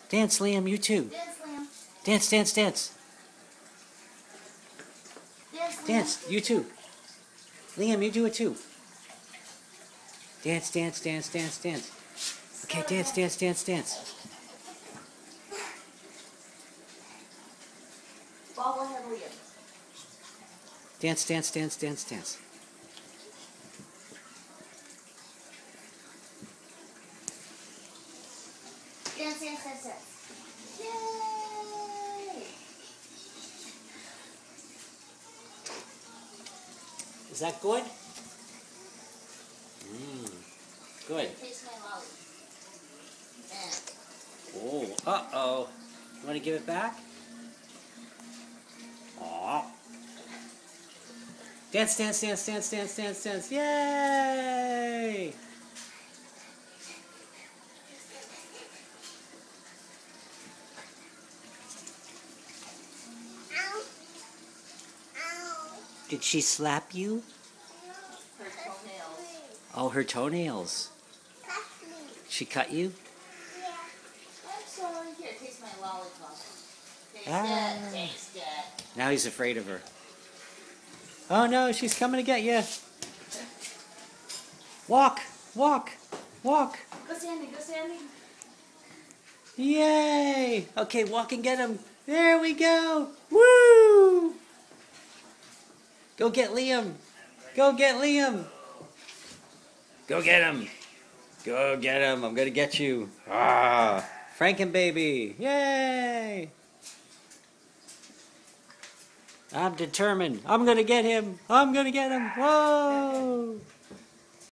Dance, Liam, you too. Dance, Liam. Dance, dance, dance. Dance, Liam. Dance, you too. Liam, you do it too. Dance, dance, dance, dance, dance. Okay, dance, dance, dance, dance. Bobblehead Liam. Dance, dance, dance, dance, dance. Dance, dance, dance, dance. Yay! Is that good? Good. Taste my lolly. Oh, uh-oh. You want to give it back? Aw. Dance, dance, dance, dance, dance, dance, dance. Yay! Ow. Ow. Did she slap you? Her toenails. Oh, her toenails. She cut you? I'm sorry. Here, taste my lollipop. Taste Ah. it. Taste it. Now he's afraid of her. Oh no, she's coming to get you. Walk, walk, walk. Go Sandy, go Sandy. Yay! Okay, walk and get him. There we go. Woo! Go get Liam. Go get Liam. Go get him. Go get him. I'm gonna get you. Ah, Frankenbaby. Yay! I'm determined. I'm gonna get him. I'm gonna get him. Whoa!